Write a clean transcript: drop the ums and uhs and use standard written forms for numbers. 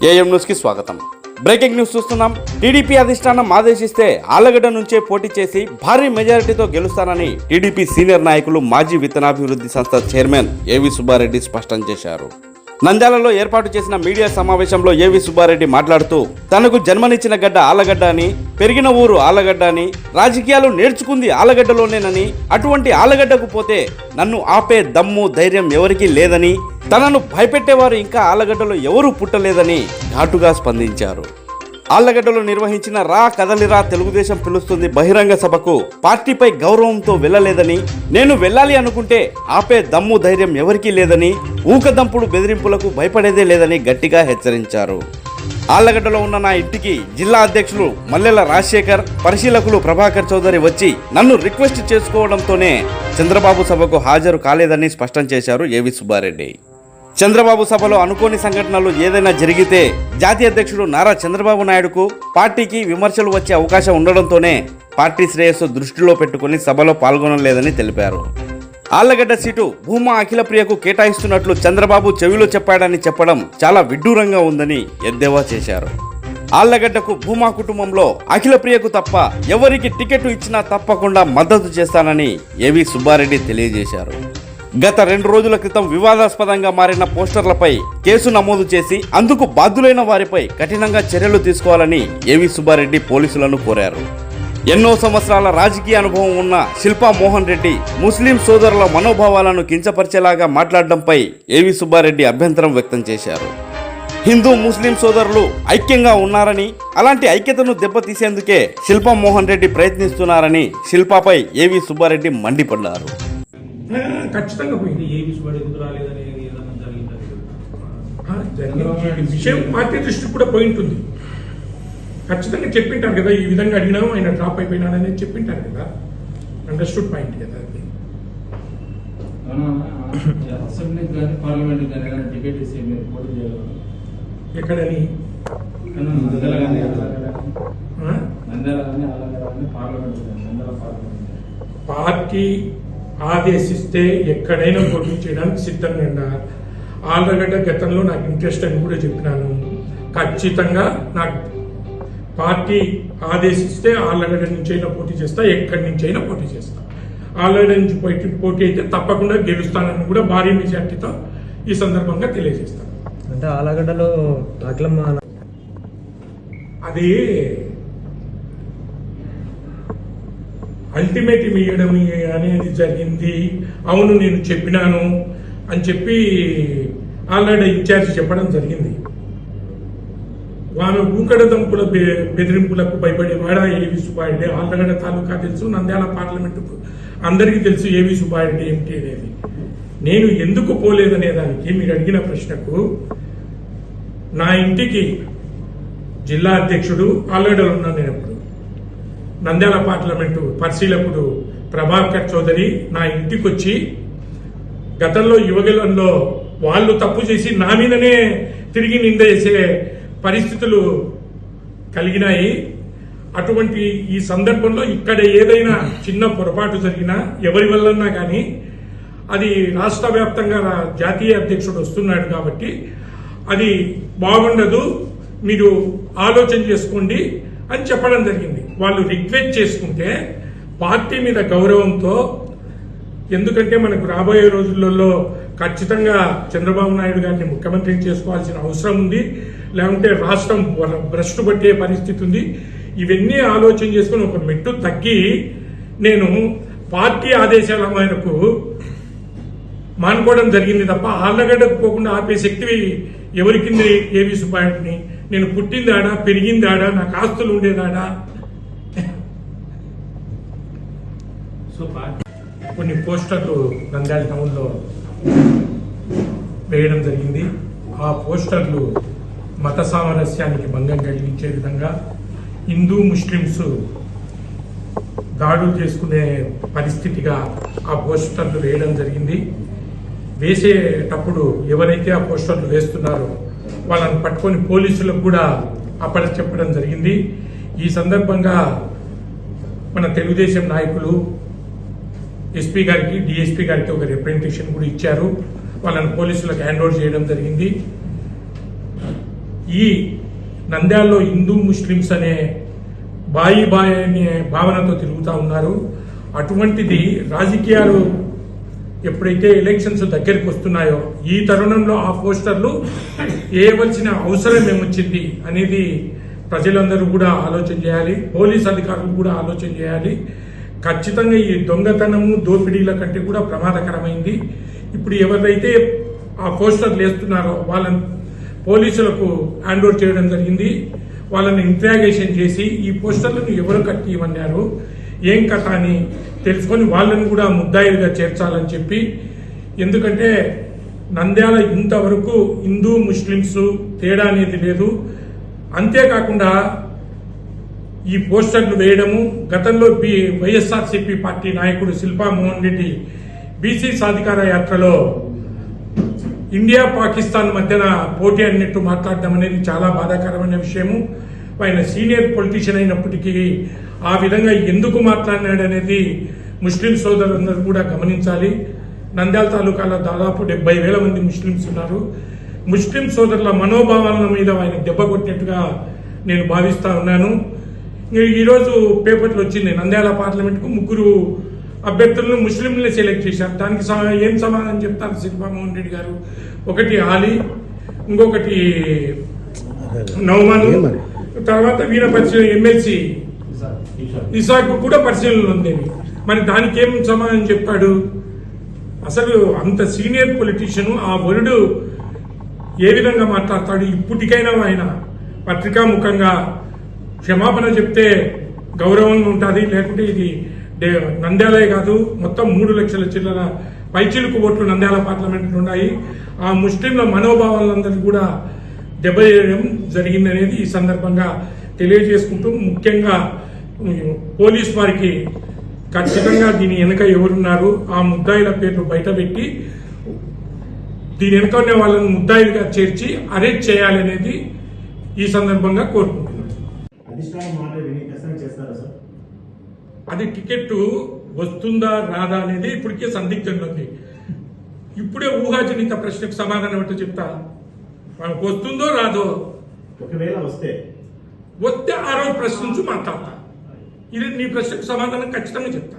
AM న్యూస్కి స్వాగతం. Breaking news చూస్తున్నాం. టీడీపీ అధిష్టానం ఆదేశిస్తే ఆళ్లగడ్డ నుంచే పోటీ చేసి భారీ మెజారిటీతో గెలుస్తానని టీడీపీ సీనియర్ నాయకులు మాజీ విత్తనాభివృద్ధి సంస్థ చైర్మన్ ఏవి సుబ్బారెడ్డి స్పష్టం చేశారు. నంద్యాలలో ఏర్పాటు చేసిన మీడియా సమావేశంలో ఏవి సుబ్బారెడ్డి మాట్లాడుతూ తనకు జన్మనిచ్చిన గడ్డ ఆళ్లగడ్డ అని, పెరిగిన ఊరు ఆళ్లగడ్డ అని, రాజకీయాలు నేర్చుకుంది ఆళ్లగడ్డలోనేనని, అటువంటి ఆళ్లగడ్డకు పోతే నన్ను ఆపే దమ్ము ధైర్యం ఎవరికీ లేదని, తనను భయపెట్టేవారు ఇంకా ఆళ్లగడ్డలో ఎవరూ పుట్టలేదని ఘాటుగా స్పందించారు. ఆళ్లగడ్డలో నిర్వహించిన రా కదలిరా తెలుగుదేశం పిలుస్తుంది బహిరంగ సభకు పార్టీపై గౌరవంతో వెళ్ళలేదని, నేను వెళ్ళాలి అనుకుంటే ఆపే దమ్ము ధైర్యం ఎవరికీ లేదని, ఊకదంపుడు బెదిరింపులకు భయపడేదే లేదని గట్టిగా హెచ్చరించారు. ఆళ్లగడ్డలో ఉన్న నా ఇంటికి జిల్లా అధ్యక్షులు మల్లెల రాజశేఖర్, పరిశీలకులు ప్రభాకర్ చౌదరి వచ్చి నన్ను రిక్వెస్ట్ చేసుకోవడంతోనే చంద్రబాబు సభకు హాజరు కాలేదని స్పష్టం చేశారు ఏవి సుబ్బారెడ్డి. చంద్రబాబు సభలో అనుకోని సంఘటనలు ఏదైనా జరిగితే జాతీయ అధ్యక్షుడు నారా చంద్రబాబు నాయుడుకు పార్టీకి విమర్శలు వచ్చే అవకాశం ఉండడంతోనే పార్టీ శ్రేయస్సు దృష్టిలో పెట్టుకుని సభలో పాల్గొనలేదని తెలిపారు. ఆళ్లగడ్డ సీటు భూమా అఖిలప్రియకు కేటాయిస్తున్నట్లు చంద్రబాబు చెవిలో చెప్పాడని చెప్పడం చాలా విడ్డూరంగా ఉందని ఎద్దేవా చేశారు. ఆళ్లగడ్డకు భూమా కుటుంబంలో అఖిలప్రియకు తప్ప ఎవరికి టికెట్ ఇచ్చినా తప్పకుండా మద్దతు చేస్తానని ఏవి సుబ్బారెడ్డి తెలియజేశారు. గత 2 రోజుల క్రితం వివాదాస్పదంగా మారిన పోస్టర్లపై కేసు నమోదు చేసి అందుకు బాధ్యులైన వారిపై కఠినంగా చర్యలు తీసుకోవాలని ఏవి సుబ్బారెడ్డి పోలీసులను కోరారు. ఎన్నో సంవత్సరాల రాజకీయ అనుభవం ఉన్న శిల్పా మోహన్ రెడ్డి ముస్లిం సోదరుల మనోభావాలను కించపరిచేలాగా మాట్లాడడంపై ఏవి సుబ్బారెడ్డి అభ్యంతరం వ్యక్తం చేశారు. హిందూ ముస్లిం సోదరులు ఐక్యంగా ఉన్నారని, అలాంటి ఐక్యతను దెబ్బతీసేందుకే శిల్పా మోహన్ రెడ్డి ప్రయత్నిస్తున్నారని శిల్పాపై ఏవి సుబ్బారెడ్డి మండిపడ్డారు. ఖచ్చితంగా పోయింది. ఏవి ఎందుకు రాలేదనేది జరిగిన విషయం పార్టీ దృష్టికి కూడా పోయి ఉంటుంది. ఖచ్చితంగా చెప్పింటారు కదా, ఈ విధంగా అడిగినాము ఆయన డ్రాప్ అయిపోయినాడు అనేది చెప్పింటారు కదా. అండర్స్టూడ్ పాయింట్ కదా అది. ఎక్కడని పార్టీ ఆదేశిస్తే ఎక్కడైనా పోటీ చేయడానికి సిద్ధంగా ఉన్నారు. ఆళ్లగడ్డ గతంలో నాకు ఇంట్రెస్ట్ అని కూడా చెప్పినాను. ఖచ్చితంగా నాకు పార్టీ ఆదేశిస్తే ఆళ్లగడ్డ నుంచి అయినా పోటీ చేస్తా, ఎక్కడి నుంచి అయినా పోటీ చేస్తా. ఆళ్లగడ్డ నుంచి పోటీ అయితే తప్పకుండా గెలుస్తానని కూడా భారీ మెజార్టీతో ఈ సందర్భంగా తెలియజేస్తాను. అంటే ఆళ్లగడ్డలో అది అల్టిమేటం ఇవ్వడం అనేది జరిగింది. అవును నేను చెప్పినాను అని చెప్పి ఆల్రెడీ ఇన్ఛార్జ్ చెప్పడం జరిగింది. వారు ఊకడదంపుల బెదిరింపులకు భయపడేవాడా ఏవి సుబ్బారెడ్డి. ఆళ్లగడ్డ తాలూకా తెలుసు, నంద్యాల పార్లమెంటుకు అందరికీ తెలుసు ఏవి సుబ్బారెడ్డి ఏమిటి అనేది. నేను ఎందుకు పోలేదనే దానికి మీరు అడిగిన ప్రశ్నకు, నా ఇంటికి జిల్లా అధ్యక్షుడు ఆళ్లగడ్డలో ఉన్నాను. నేను అప్పుడు నంద్యాల పార్లమెంటు పరిశీలకుడు ప్రభాకర్ చౌదరి నా ఇంటికి వచ్చి గతంలో యువగలంలో వాళ్ళు తప్పు చేసి నా మీదనే తిరిగి నింద చేసే పరిస్థితులు కలిగినాయి. అటువంటి ఈ సందర్భంలో ఇక్కడ ఏదైనా చిన్న పొరపాటు జరిగినా ఎవరి వల్లన్నా కానీ అది రాష్ట్ర వ్యాప్తంగా జాతీయ అధ్యక్షుడు వస్తున్నాడు కాబట్టి అది బాగుండదు, మీరు ఆలోచన చేసుకోండి అని చెప్పడం జరిగింది. వాళ్ళు రిక్వెస్ట్ చేసుకుంటే పార్టీ మీద గౌరవంతో, ఎందుకంటే మనకు రాబోయే రోజులలో ఖచ్చితంగా చంద్రబాబు నాయుడు గారిని ముఖ్యమంత్రిని చేసుకోవాల్సిన అవసరం ఉంది, లేకుంటే రాష్ట్రం భ్రష్టు పట్టే పరిస్థితి ఉంది. ఇవన్నీ ఆలోచన చేసుకుని ఒక మెట్టు తగ్గి నేను పార్టీ ఆదేశాల మేరకు మానుకోవడం జరిగింది తప్ప ఆళ్లగడ్డకు పోకుండా ఆపే శక్తి ఎవరికింది ఏవి సుబ్బారెడ్డిని. నేను పుట్టిందాడా, పెరిగిందాడా, నాకు ఆస్తులు ఉండేదాడా. కొన్ని పోస్టర్లు నంద్యాల టౌన్లో వేయడం జరిగింది. ఆ పోస్టర్లు మత సామరస్యానికి భంగం కలిగించే విధంగా హిందూ ముస్లింస్ దాడులు చేసుకునే పరిస్థితిగా ఆ పోస్టర్లు వేయడం జరిగింది. వేసేటప్పుడు ఎవరైతే ఆ పోస్టర్లు వేస్తున్నారో వాళ్ళని పట్టుకొని పోలీసులకు కూడా చెప్పడం జరిగింది. ఈ సందర్భంగా మన తెలుగుదేశం నాయకులు ఎస్పీ గారికి, డిఎస్పీ గారికి ఒక రిప్రజెంటేషన్ కూడా ఇచ్చారు. వాళ్ళని పోలీసులకు హ్యాండ్ ఓవర్ చేయడం జరిగింది. ఈ నంద్యాలలో హిందూ ముస్లిమ్స్ అనే బాయి బాయి అనే భావనతో తిరుగుతూ ఉన్నారు. అటువంటిది రాజకీయాలు ఎప్పుడైతే ఎలక్షన్స్ దగ్గరికి వస్తున్నాయో ఈ తరుణంలో ఆ పోస్టర్లు వేయవలసిన అవసరం ఏమొచ్చింది అనేది ప్రజలందరూ కూడా ఆలోచన చేయాలి. పోలీస్ అధికారులు కూడా ఆలోచన చేయాలి. ఖచ్చితంగా ఈ దొంగతనము దోపిడీల కంటే కూడా ప్రమాదకరమైంది. ఇప్పుడు ఎవరైతే ఆ పోస్టర్లు వేస్తున్నారో వాళ్ళని పోలీసులకు హ్యాండ్ ఓవర్ చేయడం జరిగింది. వాళ్ళని ఇంట్రాగేషన్ చేసి ఈ పోస్టర్లను ఎవరు కట్టి ఇవ్వన్నారు, ఏం కథ అని తెలుసుకొని వాళ్ళని కూడా ముద్దాయిలుగా చేర్చాలని చెప్పి, ఎందుకంటే నంద్యాల ఇంతవరకు హిందూ ముస్లిమ్స్ తేడా అనేది లేదు. అంతేకాకుండా ఈ పోస్టర్లు వేయడము, గతంలో వైఎస్ఆర్సీపీ పార్టీ నాయకుడు శిల్పా మోహన్ రెడ్డి బీసీ సాధికార యాత్రలో ఇండియా పాకిస్తాన్ మధ్యన పోటీ అన్నట్టు మాట్లాడడం అనేది చాలా బాధాకరమైన విషయము. ఆయన సీనియర్ పొలిటీషియన్ అయినప్పటికీ ఆ విధంగా ఎందుకు మాట్లాడినాడు అనేది ముస్లిం సోదరులందరూ కూడా గమనించాలి. నంద్యాల తాలూకాలో దాదాపు 70,000 మంది ముస్లింస్ ఉన్నారు. ముస్లిం సోదరుల మనోభావాల మీద ఆయన దెబ్బ కొట్టినట్టుగా నేను భావిస్తా ఉన్నాను. ఈరోజు పేపర్లు వచ్చింది, నంద్యాల పార్లమెంట్కు 3 అభ్యర్థులను ముస్లింలే సెలెక్ట్ చేశారు. దానికి ఏం సమాధానం చెప్తారు శిల్పామోహన్ రెడ్డి గారు? ఒకటి ఆలీ, ఇంకొకటి నౌమాను, తర్వాత వీర పరిశీలన ఎమ్మెల్సీ ఇసాకు కూడా పరిశీలనలు ఉండేవి. మరి దానికి ఏం సమాధానం చెప్పాడు? అసలు అంత సీనియర్ పొలిటీషియన్ ఆ వరుడు ఏ విధంగా మాట్లాడతాడు? ఇప్పటికైనా ఆయన పత్రికాముఖంగా క్షమాపణ చెప్తే గౌరవంగా ఉంటుంది. లేకుంటే ఇది నంద్యాలే కాదు, మొత్తం 3 లక్షల చిల్లర పైచిలుకు ఓట్లు నంద్యాల పార్లమెంట్లో ఉన్నాయి. ఆ ముస్లింల మనోభావాలందరినీ కూడా దెబ్బతీయడం జరిగిందనేది ఈ సందర్భంగా తెలియజేసుకుంటూ, ముఖ్యంగా పోలీస్ వారికి ఖచ్చితంగా దీని వెనుక ఎవరున్నారు, ఆ ముద్దాయిల పేర్లు బయటపెట్టి దీని వెనుక ఉన్న వాళ్ళని ముద్దాయిలుగా చేర్చి అరెస్ట్ చేయాలనేది ఈ సందర్భంగా కోరుకుంటున్నాను. అది టికెట్ వస్తుందా రాదా అనేది ఇప్పటికే సందిగ్ధంలో ఉంది. ఇప్పుడే ఊహాజనిత ప్రశ్నకు సమాధానం ఏంటో చెప్తా. వాళ్ళకి వస్తుందో రాదో, ఒకవేళ వస్తే ఆ రోజు ప్రశ్న నుంచి మాట్లాడతా. ఇది నీ ప్రశ్నకు సమాధానం ఖచ్చితంగా చెప్తా.